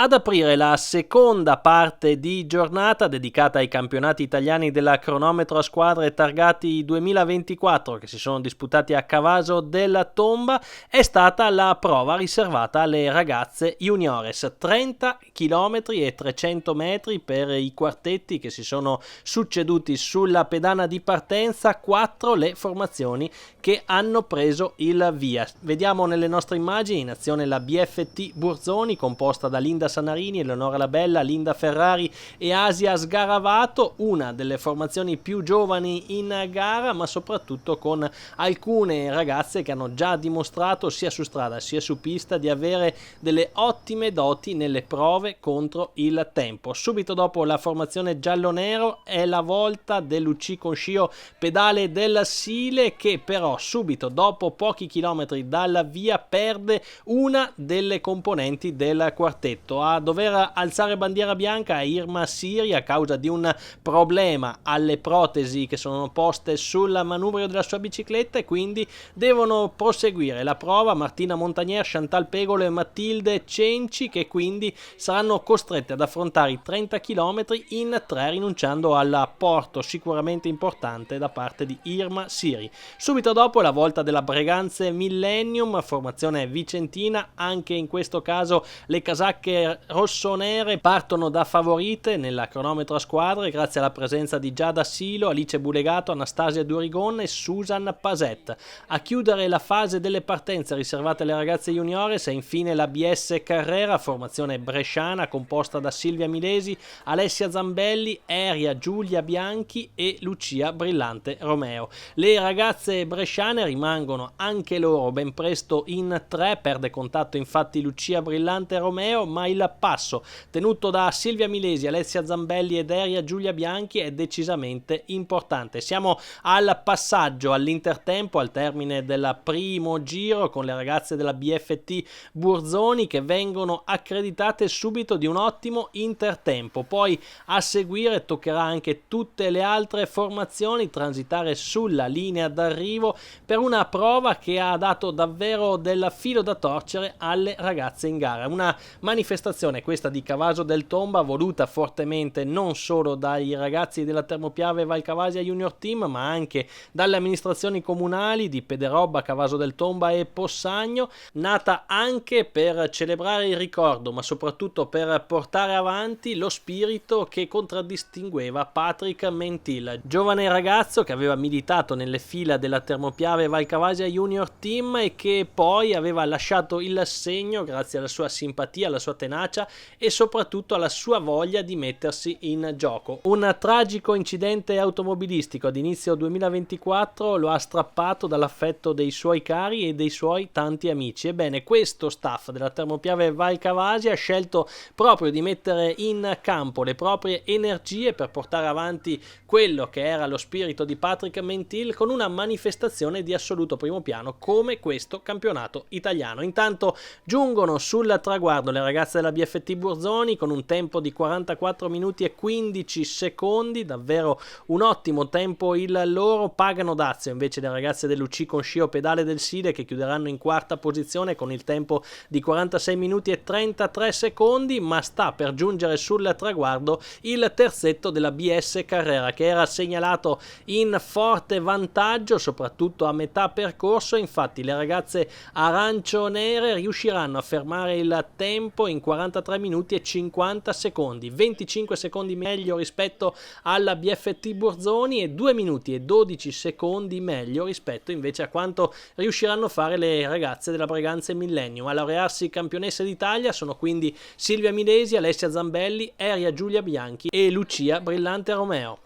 Ad aprire la seconda parte di giornata dedicata ai campionati italiani della cronometro a squadre targati 2024 che si sono disputati a Cavaso della Tomba è stata la prova riservata alle ragazze juniores, 30 km e 300 metri per i quartetti che si sono succeduti sulla pedana di partenza, 4 le formazioni che hanno preso il via. Vediamo nelle nostre immagini in azione la BFT Burzoni composta da Linda Sanarini, Eleonora Labella, Linda Ferrari e Asia Sgaravato, una delle formazioni più giovani in gara, ma soprattutto con alcune ragazze che hanno già dimostrato sia su strada sia su pista di avere delle ottime doti nelle prove contro il tempo. Subito dopo la formazione giallo-nero è la volta dell'UC con scio pedale del Sile, che però subito dopo pochi chilometri dalla via perde una delle componenti del quartetto. A dover alzare bandiera bianca è Irma Siri a causa di un problema alle protesi che sono poste sul manubrio della sua bicicletta, e quindi devono proseguire la prova Martina Montagnier, Chantal Pegolo e Matilde Cenci, che quindi saranno costrette ad affrontare i 30 km in 3, rinunciando all'apporto sicuramente importante da parte di Irma Siri. Subito dopo la volta della Breganze Millennium, formazione vicentina. Anche in questo caso le casacche rossonere partono da favorite nella cronometro a squadre grazie alla presenza di Giada Silo, Alice Bulegato, Anastasia Durigon e Susan Paset. A chiudere la fase delle partenze riservate alle ragazze juniores è infine la BS Carrera, formazione bresciana composta da Silvia Milesi, Alessia Zambelli, Eria Giulia Bianchi e Lucia Brillante Romeo. Le ragazze bresciane rimangono anche loro ben presto in 3, perde contatto infatti Lucia Brillante Romeo, ma il passo tenuto da Silvia Milesi, Alessia Zambelli ed Eria Giulia Bianchi è decisamente importante. Siamo al passaggio all'intertempo al termine del primo giro, con le ragazze della BFT Burzoni che vengono accreditate subito di un ottimo intertempo. Poi a seguire toccherà anche tutte le altre formazioni transitare sulla linea d'arrivo per una prova che ha dato davvero del filo da torcere alle ragazze in gara. Una manifestazione questa di Cavaso del Tomba voluta fortemente non solo dai ragazzi della Termopiave Valcavasia Junior Team, ma anche dalle amministrazioni comunali di Pederobba, Cavaso del Tomba e Possagno, nata anche per celebrare il ricordo, ma soprattutto per portare avanti lo spirito che contraddistingueva Patrick Mentil, giovane ragazzo che aveva militato nelle fila della Termopiave Valcavasia Junior Team e che poi aveva lasciato il segno grazie alla sua simpatia, alla sua tenacia e soprattutto alla sua voglia di mettersi in gioco. Un tragico incidente automobilistico ad inizio 2024 lo ha strappato dall'affetto dei suoi cari e dei suoi tanti amici. Ebbene, questo staff della Termopiave Valcavasia ha scelto proprio di mettere in campo le proprie energie per portare avanti quello che era lo spirito di Patrick Mentil con una manifestazione di assoluto primo piano come questo campionato italiano. Intanto giungono sul traguardo le ragazze della BFT Burzoni con un tempo di 44 minuti e 15 secondi, davvero un ottimo tempo il loro. Pagano dazio invece le ragazze dell'UC con scio pedale del Sile, che chiuderanno in quarta posizione con il tempo di 46 minuti e 33 secondi, ma sta per giungere sul traguardo il terzetto della BS Carrera, che era segnalato in forte vantaggio soprattutto a metà percorso. Infatti le ragazze arancio-nere riusciranno a fermare il tempo in 43 minuti e 50 secondi, 25 secondi meglio rispetto alla BFT Burzoni e 2 minuti e 12 secondi meglio rispetto invece a quanto riusciranno a fare le ragazze della Breganze Millennium. A laurearsi campionesse d'Italia sono quindi Silvia Milesi, Alessia Zambelli, Eria Giulia Bianchi e Lucia Brillante Romeo.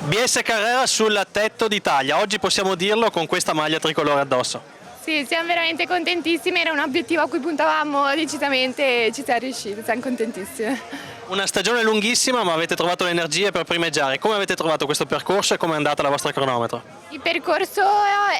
BS Carrera sul tetto d'Italia, oggi possiamo dirlo con questa maglia tricolore addosso. Sì, siamo veramente contentissime, era un obiettivo a cui puntavamo decisamente e ci siamo riusciti, siamo contentissime. Una stagione lunghissima, ma avete trovato le energie per primeggiare. Come avete trovato questo percorso e come è andata la vostra cronometro? Il percorso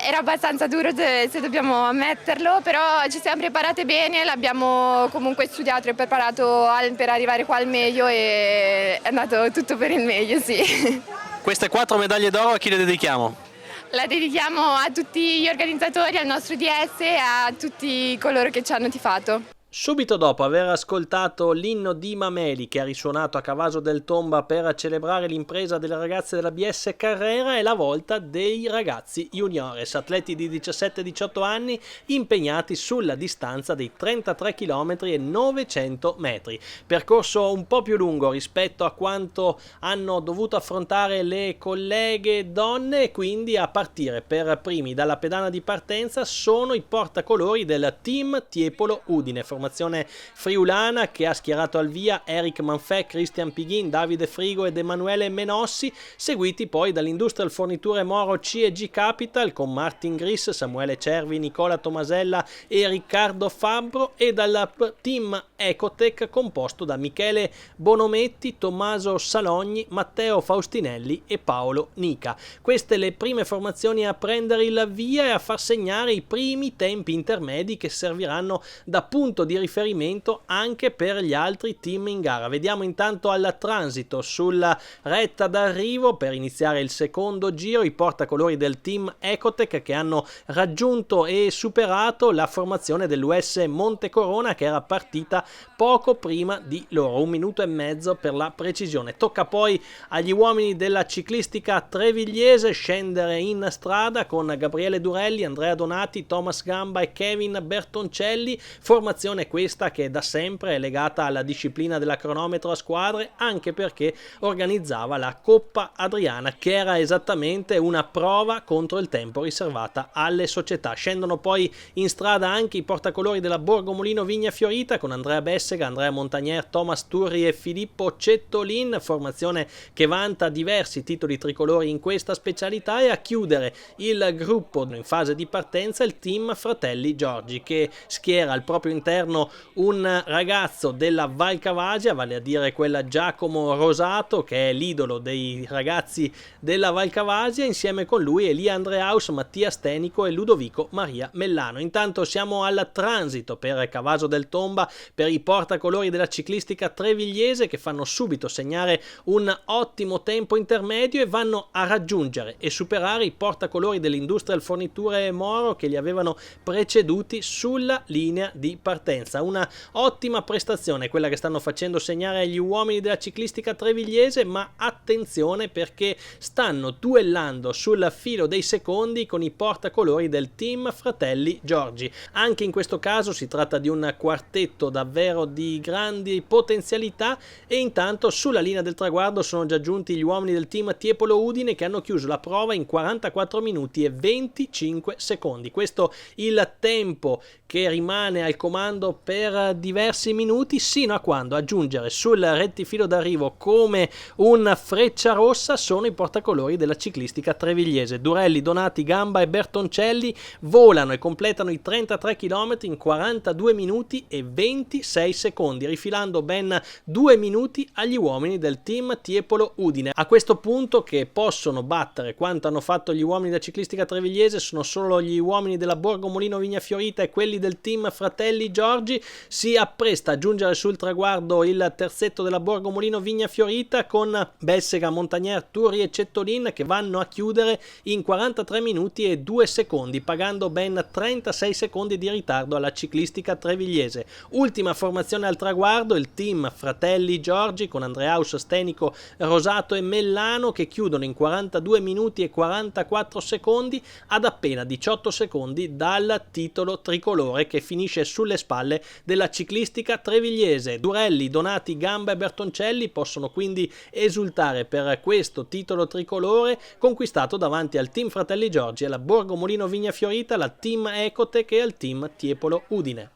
era abbastanza duro, se dobbiamo ammetterlo, però ci siamo preparate bene, l'abbiamo comunque studiato e preparato per arrivare qua al meglio e è andato tutto per il meglio, sì. Queste 4 medaglie d'oro a chi le dedichiamo? La dedichiamo a tutti gli organizzatori, al nostro DS e a tutti coloro che ci hanno tifato. Subito dopo aver ascoltato l'inno di Mameli che ha risuonato a Cavaso del Tomba per celebrare l'impresa delle ragazze della BS Carrera, è la volta dei ragazzi juniores, atleti di 17-18 anni impegnati sulla distanza dei 33 km e 900 metri. Percorso un po' più lungo rispetto a quanto hanno dovuto affrontare le colleghe donne, e quindi a partire per primi dalla pedana di partenza sono i portacolori del Team Tiepolo Udine, formazione friulana che ha schierato al via Eric Manfè, Christian Pighin, Davide Frigo ed Emanuele Menossi, seguiti poi dall'Industrial Forniture Moro C&G Capital con Martin Gris, Samuele Cervi, Nicola Tomasella e Riccardo Fabbro, e dal team Ecotech composto da Michele Bonometti, Tommaso Salogni, Matteo Faustinelli e Paolo Nica. Queste le prime formazioni a prendere il via e a far segnare i primi tempi intermedi che serviranno da punto di riferimento anche per gli altri team in gara. Vediamo intanto al transito sulla retta d'arrivo per iniziare il secondo giro i portacolori del team Ecotech che hanno raggiunto e superato la formazione dell'US Montecorona che era partita poco prima di loro, 1 minuto e mezzo per la precisione. Tocca poi agli uomini della ciclistica trevigliese scendere in strada con Gabriele Durelli, Andrea Donati, Thomas Gamba e Kevin Bertoncelli, formazione questa che da sempre è legata alla disciplina della cronometro a squadre, anche perché organizzava la Coppa Adriana che era esattamente una prova contro il tempo riservata alle società. Scendono poi in strada anche i portacolori della Borgo Molino Vigna Fiorita con Andrea Bessega, Andrea Montagnier, Thomas Turri e Filippo Cettolin, formazione che vanta diversi titoli tricolori in questa specialità, e a chiudere il gruppo in fase di partenza il team Fratelli Giorgi che schiera al proprio interno un ragazzo della Val Cavasia, vale a dire quella Giacomo Rosato che è l'idolo dei ragazzi della Val Cavasia, insieme con lui Elia Andreaus, Mattia Stenico e Ludovico Maria Mellano. Intanto siamo al transito per Cavaso del Tomba per i portacolori della ciclistica trevigliese che fanno subito segnare un ottimo tempo intermedio e vanno a raggiungere e superare i portacolori dell'Industrial Forniture Moro che li avevano preceduti sulla linea di partenza. Una ottima prestazione quella che stanno facendo segnare agli uomini della ciclistica trevigliese, ma attenzione perché stanno duellando sul filo dei secondi con i portacolori del team Fratelli Giorgi. Anche in questo caso si tratta di un quartetto davvero di grandi potenzialità, e intanto sulla linea del traguardo sono già giunti gli uomini del team Tiepolo Udine che hanno chiuso la prova in 44 minuti e 25 secondi. Questo il tempo che rimane al comando per diversi minuti, sino a quando a giungere sul rettifilo d'arrivo come un freccia rossa sono i portacolori della ciclistica trevigliese. Durelli, Donati, Gamba e Bertoncelli volano e completano i 33 km in 42 minuti e 26 secondi, rifilando ben 2 minuti agli uomini del team Tiepolo Udine. A questo punto, che possono battere quanto hanno fatto gli uomini della ciclistica trevigliese, sono solo gli uomini della Borgo Molino Vigna Fiorita e quelli del team Fratelli Giorgi. Si appresta a giungere sul traguardo il terzetto della Borgo Molino Vigna Fiorita con Bessega, Montagnier, Turri e Cettolin che vanno a chiudere in 43 minuti e 2 secondi, pagando ben 36 secondi di ritardo alla ciclistica trevigliese. Ultima formazione al traguardo, il team Fratelli Giorgi con Andreaus, Stenico, Rosato e Mellano che chiudono in 42 minuti e 44 secondi ad appena 18 secondi dal titolo tricolore che finisce sulle spalle della ciclistica trevigliese. Durelli, Donati, Gamba e Bertoncelli possono quindi esultare per questo titolo tricolore conquistato davanti al team Fratelli Giorgi, alla Borgo Molino Vigna Fiorita, al team Ecotech e al team Tiepolo Udine.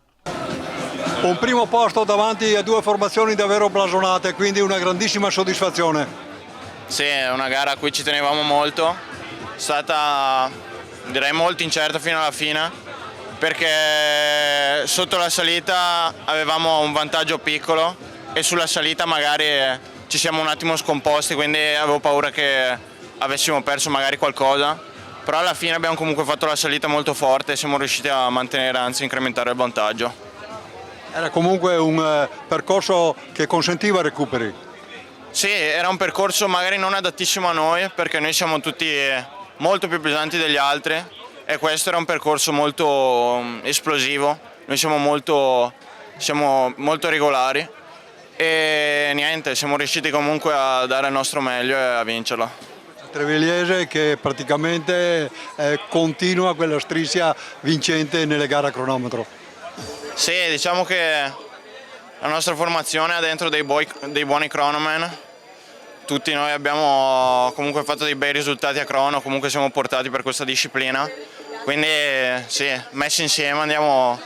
Un primo posto davanti a due formazioni davvero blasonate, quindi una grandissima soddisfazione. Sì, è una gara a cui ci tenevamo molto, è stata direi molto incerta fino alla fine, perché sotto la salita avevamo un vantaggio piccolo e sulla salita magari ci siamo un attimo scomposti, quindi avevo paura che avessimo perso magari qualcosa, però alla fine abbiamo comunque fatto la salita molto forte e siamo riusciti a mantenere, anzi incrementare il vantaggio. Era comunque un percorso che consentiva recuperi. Sì, era un percorso magari non adattissimo a noi, perché noi siamo tutti molto più pesanti degli altri e questo era un percorso molto esplosivo. Noi siamo molto siamo molto regolari e niente, siamo riusciti comunque a dare il nostro meglio e a vincerla. Trevigliese che praticamente continua quella striscia vincente nelle gare a cronometro. Sì, diciamo che la nostra formazione ha dentro dei buoni cronomen. Tutti noi abbiamo comunque fatto dei bei risultati a crono, comunque siamo portati per questa disciplina. Quindi sì, messi insieme andiamo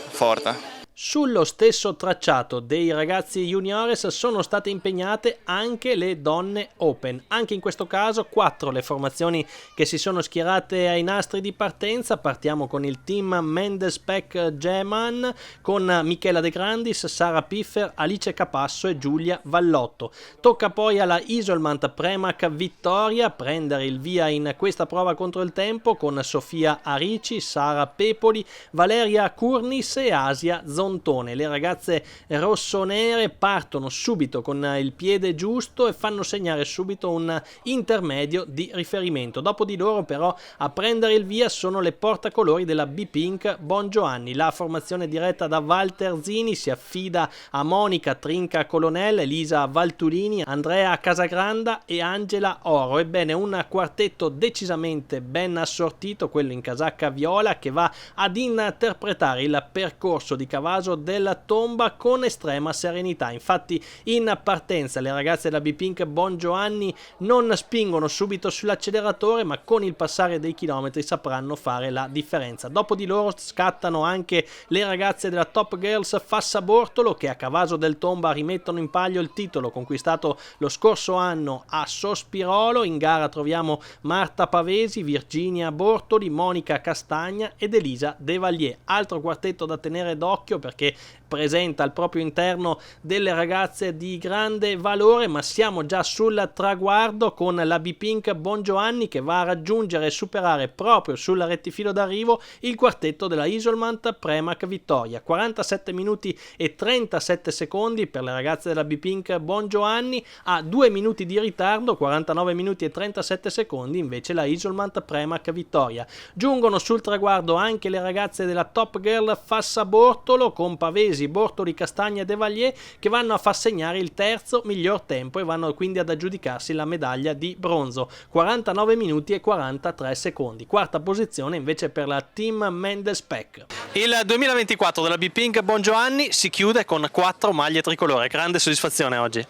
forte. Sullo stesso tracciato dei ragazzi juniores sono state impegnate anche le donne open. Anche in questo caso 4 le formazioni che si sono schierate ai nastri di partenza. Partiamo con il team Mendespec Geman con Michela De Grandis, Sara Piffer, Alice Capasso e Giulia Vallotto. Tocca poi alla Isolmant Premac Vittoria prendere il via in questa prova contro il tempo con Sofia Arici, Sara Pepoli, Valeria Curnis e Asia Zontone. Le ragazze rossonere partono subito con il piede giusto e fanno segnare subito un intermedio di riferimento. Dopo di loro però a prendere il via sono le portacolori della B-Pink Bongiovanni. La formazione diretta da Walter Zini si affida a Monica Trinca Colonel, Elisa Valtulini, Andrea Casagranda e Angela Oro. Ebbene, un quartetto decisamente ben assortito, quello in casacca viola, che va ad interpretare il percorso di Cavaso della Tomba con estrema serenità. Infatti in partenza le ragazze della B-Pink Bongiovanni non spingono subito sull'acceleratore, ma con il passare dei chilometri sapranno fare la differenza. Dopo di loro scattano anche le ragazze della Top Girls Fassa Bortolo, che a Cavaso del Tomba rimettono in palio il titolo conquistato lo scorso anno a Sospirolo. In gara troviamo Marta Pavesi, Virginia Bortoli, Monica Castagna ed Elisa De Valier. Altro quartetto da tenere d'occhio perché presenta al proprio interno delle ragazze di grande valore, ma siamo già sul traguardo con la B-Pink Bongiovanni che va a raggiungere e superare proprio sul rettifilo d'arrivo il quartetto della Isolmant Premac Vittoria. 47 minuti e 37 secondi per le ragazze della B-Pink Bongiovanni, a 2 minuti di ritardo, 49 minuti e 37 secondi invece la Isolmant Premac Vittoria. Giungono sul traguardo anche le ragazze della Top Girl Fassa Bortolo con Pavesi, Bortoli, Castagna e De Valier che vanno a far segnare il terzo miglior tempo e vanno quindi ad aggiudicarsi la medaglia di bronzo, 49 minuti e 43 secondi. Quarta posizione invece per la team Mendespec. Il 2024 della B-Pink Bongiovanni si chiude con 4 maglie tricolore. Grande soddisfazione oggi.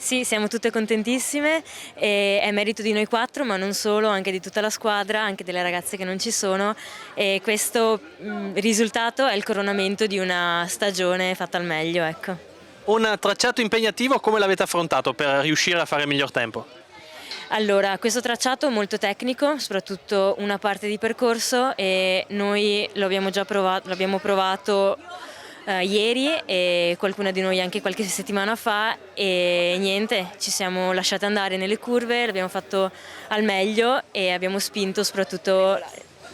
Sì, siamo tutte contentissime e è merito di noi 4, ma non solo, anche di tutta la squadra, anche delle ragazze che non ci sono, e questo risultato è il coronamento di una stagione fatta al meglio, ecco. Un tracciato impegnativo, come l'avete affrontato per riuscire a fare il miglior tempo? Allora, questo tracciato è molto tecnico, soprattutto una parte di percorso, e noi l'abbiamo provato ieri e qualcuna di noi anche qualche settimana fa, e niente, ci siamo lasciate andare nelle curve, l'abbiamo fatto al meglio e abbiamo spinto soprattutto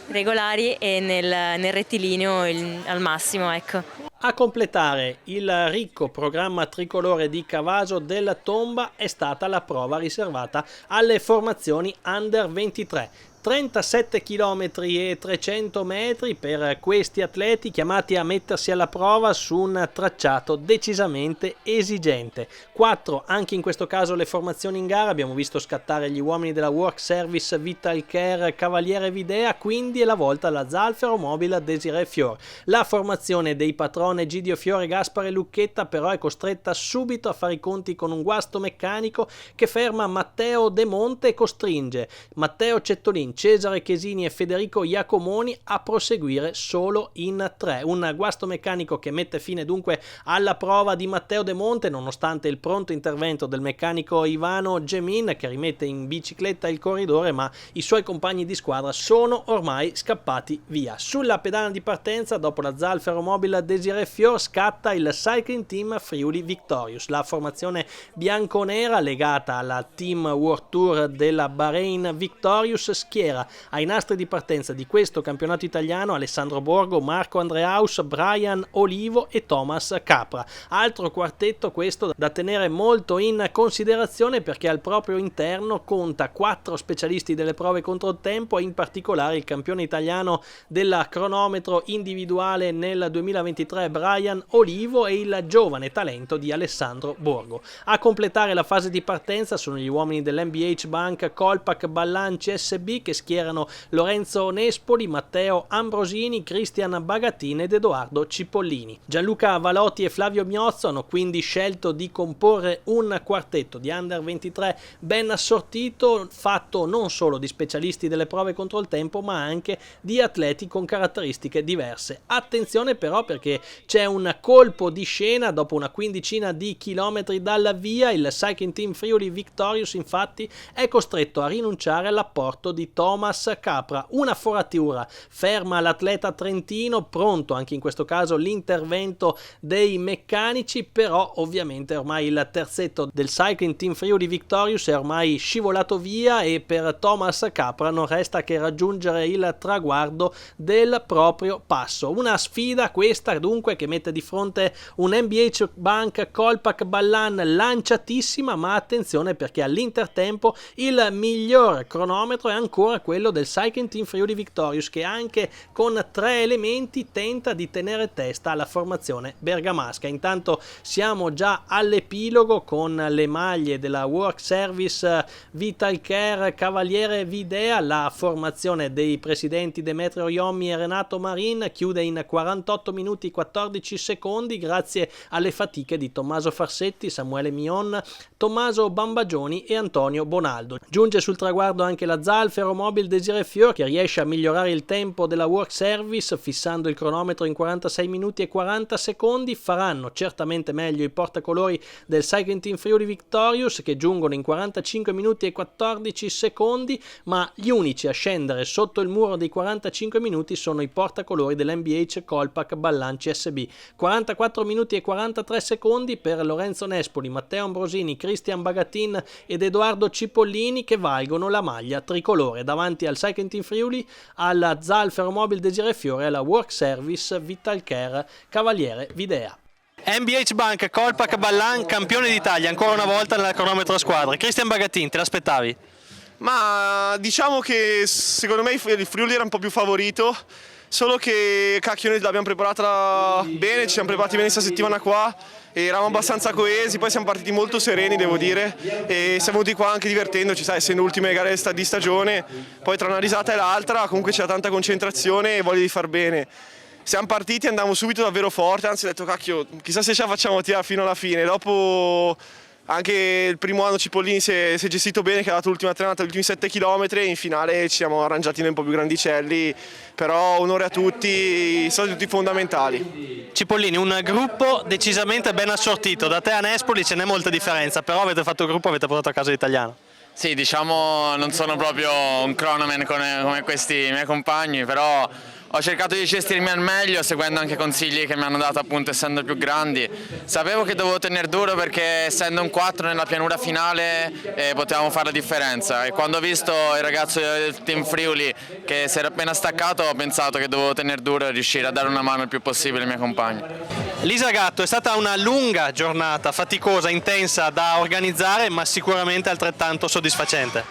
regolari e nel rettilineo al massimo, ecco. A completare il ricco programma tricolore di Cavaso della Tomba è stata la prova riservata alle formazioni Under 23. 37 km e 300 metri per questi atleti chiamati a mettersi alla prova su un tracciato decisamente esigente. 4 anche in questo caso le formazioni in gara, abbiamo visto scattare gli uomini della Work Service Vital Care Cavaliere Videa, quindi è la volta alla Zalfero Mobile Desiree Fior. La formazione dei patrone Egidio Fiore, Gaspare Lucchetta però è costretta subito a fare i conti con un guasto meccanico che ferma Matteo De Monte e costringe Matteo Cettolin, Cesare Chesini e Federico Iacomoni a proseguire solo in 3. Un guasto meccanico che mette fine dunque alla prova di Matteo De Monte, nonostante il pronto intervento del meccanico Ivano Gemin che rimette in bicicletta il corridore, ma i suoi compagni di squadra sono ormai scappati via. Sulla pedana di partenza, dopo la Zalfero Mobile Desiree Fior, scatta il Cycling Team Friuli Victorious. La formazione bianconera legata alla Team World Tour della Bahrain Victorious schiera schiera ai nastri di partenza di questo campionato italiano Alessandro Borgo, Marco Andreaus, Brian Olivo e Thomas Capra. Altro quartetto questo da tenere molto in considerazione, perché al proprio interno conta 4 specialisti delle prove contro il tempo, e in particolare il campione italiano della cronometro individuale nel 2023 Brian Olivo e il giovane talento di Alessandro Borgo. A completare la fase di partenza sono gli uomini dell'NBH Bank Colpac Ballan CSB, che schierano Lorenzo Nespoli, Matteo Ambrosini, Cristian Bagatin ed Edoardo Cipollini. Gianluca Valotti e Flavio Miozzo hanno quindi scelto di comporre un quartetto di Under 23 ben assortito, fatto non solo di specialisti delle prove contro il tempo, ma anche di atleti con caratteristiche diverse. Attenzione però, perché c'è un colpo di scena dopo una quindicina di chilometri dalla via. Il Cycling Team Friuli Victorious infatti è costretto a rinunciare all'apporto di Thomas Capra. Una foratura ferma l'atleta trentino, pronto anche in questo caso l'intervento dei meccanici, però ovviamente ormai il terzetto del Cycling Team Friuli Victorious è ormai scivolato via, e per Thomas Capra non resta che raggiungere il traguardo del proprio passo. Una sfida questa dunque che mette di fronte un NBH Bank Colpac Ballan lanciatissima, ma attenzione, perché all'intertempo il miglior cronometro è ancora quello del Cycling Team Friuli Victorious, che anche con 3 elementi tenta di tenere testa alla formazione bergamasca. Intanto siamo già all'epilogo con le maglie della Work Service Vitalcare Cavaliere Videa. La formazione dei presidenti Demetrio Iommi e Renato Marin chiude in 48 minuti 14 secondi grazie alle fatiche di Tommaso Farsetti, Samuele Mion, Tommaso Bambagioni e Antonio Bonaldo. Giunge sul traguardo anche la ZAL Ferromobil Desiré Fior, che riesce a migliorare il tempo della Work Service fissando il cronometro in 46 minuti e 40 secondi. Faranno certamente meglio i portacolori del Cycling Team Friuli Victorious, che giungono in 45 minuti e 14 secondi, ma gli unici a scendere sotto il muro dei 45 minuti sono i portacolori dell'NBH Colpac Ballan CSB. 44 minuti e 43 secondi per Lorenzo Nespoli, Matteo Ambrosini, Cristian Bagatin ed Edoardo Cipollini, che valgono la maglia tricolore davanti al Cycling Team Friuli, alla ZAL Ferromobil Desiré Fior e alla Work Service Vitalcare Cavaliere Videa. NBH Bank Colpac Ballan, campione d'Italia ancora una volta nella cronometro a squadre. Cristian Bagatin, te l'aspettavi? Ma diciamo che secondo me il Friuli era un po' più favorito, solo che cacchio noi l'abbiamo preparata bene, ci siamo preparati bene questa settimana qua, e eravamo abbastanza coesi, poi siamo partiti molto sereni devo dire, e siamo venuti qua anche divertendoci, sai, essendo ultime gare di stagione, poi tra una risata e l'altra comunque c'era tanta concentrazione e voglia di far bene. Siamo partiti e andavamo subito davvero forte, anzi ho detto cacchio, chissà se ce la facciamo tirare fino alla fine. Dopo anche il primo anno Cipollini si è gestito bene, che ha dato l'ultima trenata, gli ultimi 7 km, e in finale ci siamo arrangiati noi un po' più grandicelli, però onore a tutti, sono tutti fondamentali. Cipollini, un gruppo decisamente ben assortito, da te a Nespoli ce n'è molta differenza, però avete fatto gruppo, avete portato a casa l'italiano. Sì, diciamo non sono proprio un cronoman come questi miei compagni, però ho cercato di gestirmi al meglio seguendo anche consigli che mi hanno dato appunto essendo più grandi. Sapevo che dovevo tenere duro perché essendo un 4 nella pianura finale potevamo fare la differenza, e quando ho visto il ragazzo del Team Friuli che si era appena staccato ho pensato che dovevo tenere duro e riuscire a dare una mano il più possibile ai miei compagni. Lisa Gatto, è stata una lunga giornata, faticosa, intensa da organizzare, ma sicuramente altrettanto soddisfacente.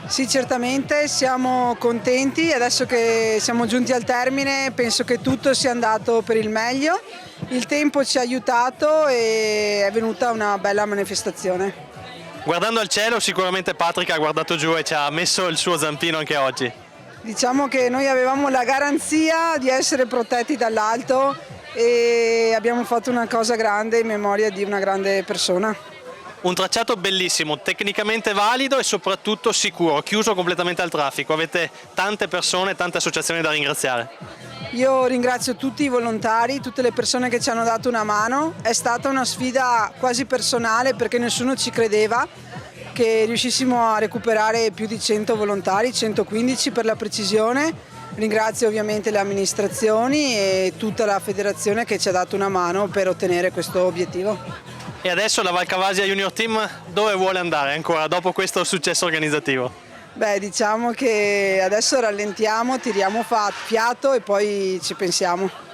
Sì, certamente, siamo contenti, adesso che siamo giunti al termine penso che tutto sia andato per il meglio, il tempo ci ha aiutato e è venuta una bella manifestazione. Guardando al cielo sicuramente Patrick ha guardato giù e ci ha messo il suo zampino anche oggi. Diciamo che noi avevamo la garanzia di essere protetti dall'alto e abbiamo fatto una cosa grande in memoria di una grande persona. Un tracciato bellissimo, tecnicamente valido e soprattutto sicuro, chiuso completamente al traffico. Avete tante persone, tante associazioni da ringraziare. Io ringrazio tutti i volontari, tutte le persone che ci hanno dato una mano. È stata una sfida quasi personale perché nessuno ci credeva che riuscissimo a recuperare più di 100 volontari, 115 per la precisione. Ringrazio ovviamente le amministrazioni e tutta la federazione che ci ha dato una mano per ottenere questo obiettivo. E adesso la Valcavasia Junior Team dove vuole andare ancora dopo questo successo organizzativo? Beh, diciamo che adesso rallentiamo, tiriamo fiato e poi ci pensiamo.